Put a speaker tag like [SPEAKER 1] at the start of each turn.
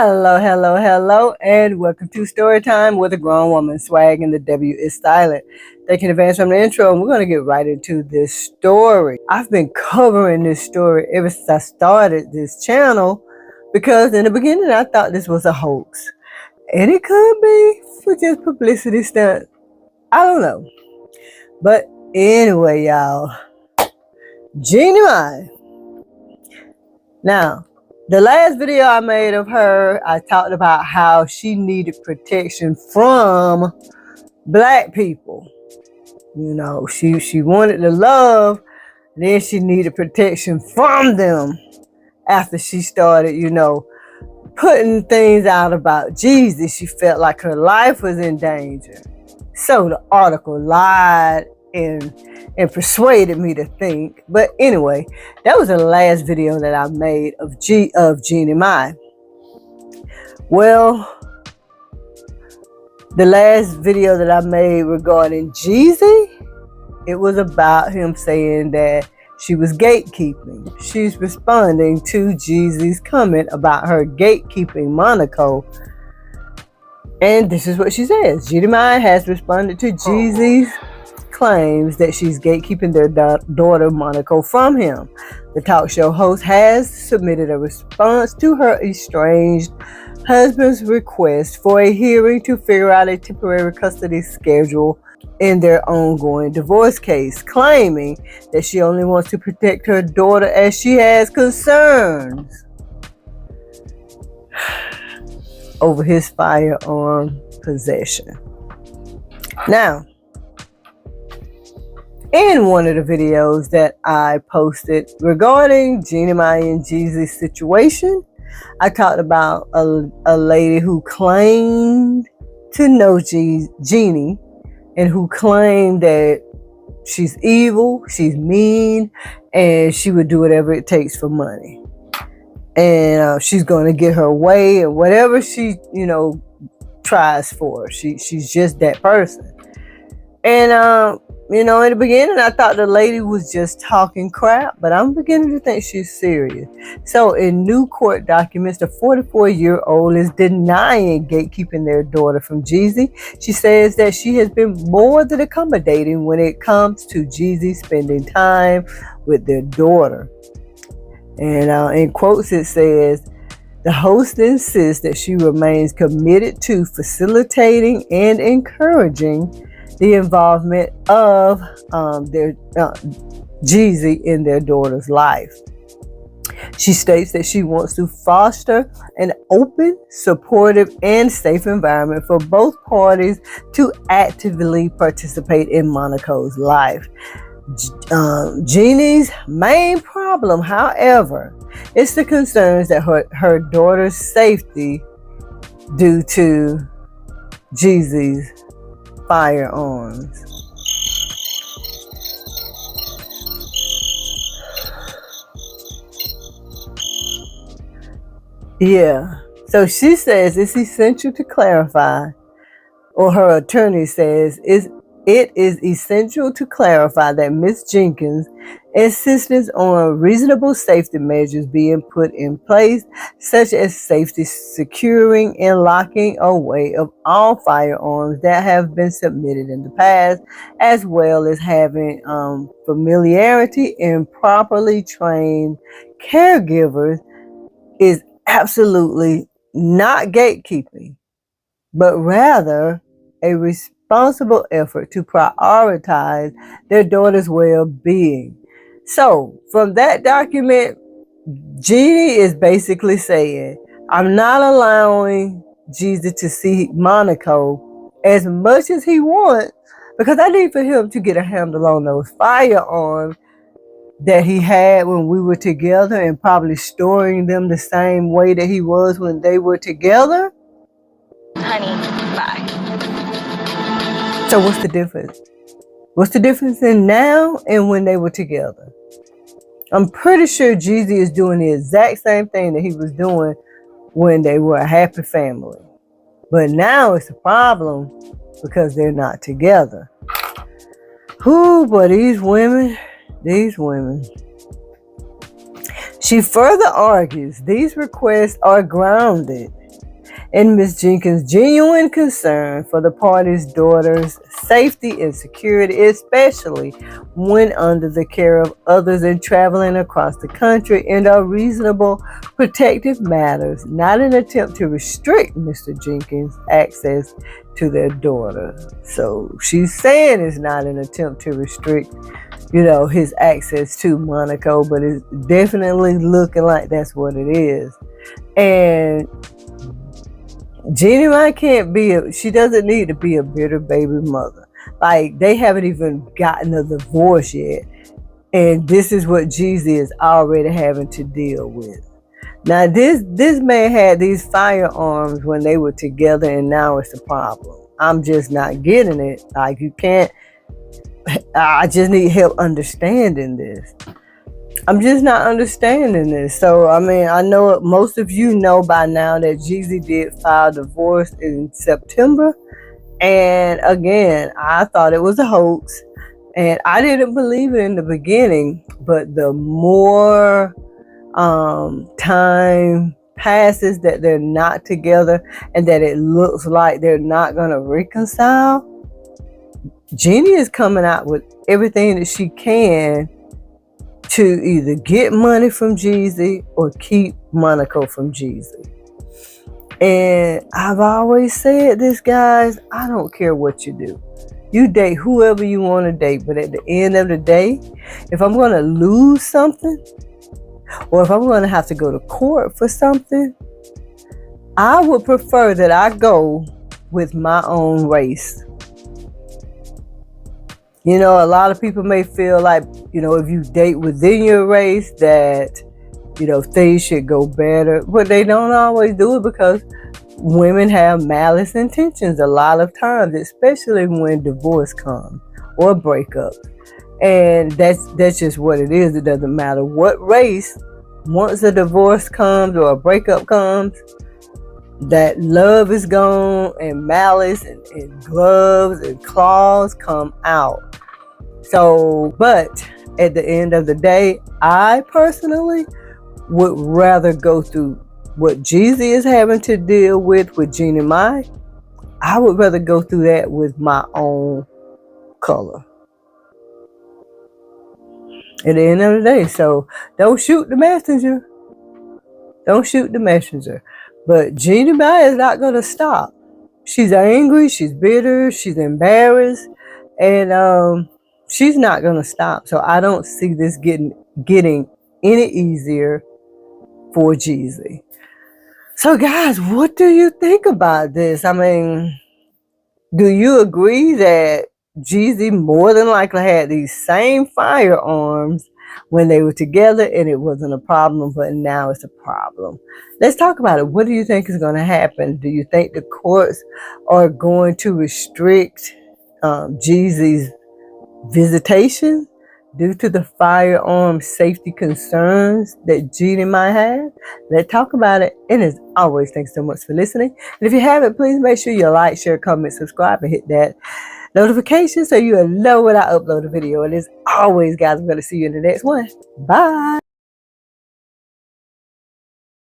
[SPEAKER 1] Hello, and welcome to Story Time with a Grown Woman. Swag and the W is silent. They can advance from the intro, and we're going to get right into this story. I've been covering this story ever since I started this channel because in the beginning I thought this was a hoax. And it could be for just publicity stunt. I don't know. But anyway, y'all. Jeannie Mai. Now, the last video I made of her, I talked about how she needed protection from black people. You know, she wanted the love, and then she needed protection from them after she started, putting things out about Jeezy. She felt like her life was in danger. So the article lied and persuaded me to think. But anyway, that was the last video that I made of Jeannie Mai. Well, the last video that I made regarding Jeezy, it was about him saying that she was gatekeeping. She's responding to Jeezy's comment about her gatekeeping Monaco. And this is what she says. Jeannie Mai has responded to Jeezy's claims that she's gatekeeping their daughter Monaco from him. The talk show host has submitted a response to her estranged husband's request for a hearing to figure out a temporary custody schedule in their ongoing divorce case, claiming that she only wants to protect her daughter as she has concerns over his firearm possession. Now, in one of the videos that I posted regarding Jeannie Mai and Jeezy's situation, I talked about a lady who claimed to know Jeannie and who claimed that she's evil, she's mean, and she would do whatever it takes for money. And she's going to get her way, and whatever she, tries for, she's just that person. And in the beginning, I thought the lady was just talking crap, but I'm beginning to think she's serious. So in new court documents, the 44-year-old is denying gatekeeping their daughter from Jeezy. She says that she has been more than accommodating when it comes to Jeezy spending time with their daughter. And in quotes, it says, the host insists that she remains committed to facilitating and encouraging the involvement of their Jeezy in their daughter's life. She states that she wants to foster an open, supportive, and safe environment for both parties to actively participate in Monaco's life. Jeannie's main problem, however, is the concerns that her daughter's safety due to Jeezy's firearms. Yeah. So she says it's essential to clarify, or her attorney says it is essential to clarify that Ms. Jenkins' insistence on reasonable safety measures being put in place, such as safety securing and locking away of all firearms that have been submitted in the past, as well as having familiarity and properly trained caregivers, is absolutely not gatekeeping, but rather a responsible effort to prioritize their daughter's well-being. So, from that document, Jeannie is basically saying, I'm not allowing Jeezy to see Monaco as much as he wants because I need for him to get a handle on those firearms that he had when we were together and probably storing them the same way that he was when they were together.
[SPEAKER 2] Honey, bye.
[SPEAKER 1] So what's the difference? What's the difference in now and when they were together? I'm pretty sure Jeezy is doing the exact same thing that he was doing when they were a happy family. But now it's a problem because they're not together. Whew, but these women. She further argues these requests are grounded In Ms. Jenkins' genuine concern for the party's daughter's safety and security, especially when under the care of others and traveling across the country, and are reasonable protective matters, not an attempt to restrict Mr. Jenkins' access to their daughter. So she's saying it's not an attempt to restrict, his access to Monaco, but it's definitely looking like that's what it is. And Jeannie Mai she doesn't need to be a bitter baby mother. Like, they haven't even gotten a divorce yet. And this is what Jeezy is already having to deal with. Now, this man had these firearms when they were together, and now it's a problem. I'm just not getting it. Like, you can't, I just need help understanding this. I'm just not understanding this. So, I mean, I know most of you know by now that Jeezy did file divorce in September. And again, I thought it was a hoax. And I didn't believe it in the beginning. But the more time passes that they're not together and that it looks like they're not going to reconcile, Jeannie is coming out with everything that she can to either get money from Jeezy or keep Monaco from Jeezy. And I've always said this, guys, I don't care what you do. You date whoever you want to date, but at the end of the day, if I'm going to lose something, or if I'm going to have to go to court for something, I would prefer that I go with my own race. A lot of people may feel like, if you date within your race that, things should go better. But they don't always do it because women have malice intentions a lot of times, especially when divorce comes or breakup. And that's just what it is. It doesn't matter what race. Once a divorce comes or a breakup comes, that love is gone and malice and gloves and claws come out. So, but at the end of the day, I personally would rather go through what Jeezy is having to deal with Jeannie Mai. I would rather go through that with my own color. At the end of the day, so don't shoot the messenger. Don't shoot the messenger. But Jeannie Mai is not going to stop. She's angry, she's bitter, she's embarrassed, and she's not going to stop. So I don't see this getting any easier for Jeezy. So guys, what do you think about this? I mean, do you agree that Jeezy more than likely had these same firearms when they were together and it wasn't a problem, but now it's a problem? Let's talk about it. What do you think is going to happen? Do you think the courts are going to restrict Jeezy's visitation due to the firearm safety concerns that Jeannie might have? Let's talk about it. And as always, thanks so much for listening. And if you haven't, please make sure you like, share, comment, subscribe, and hit that notification so you'll know when I upload a video. And as always, guys, I'm going to see you in the next one. Bye.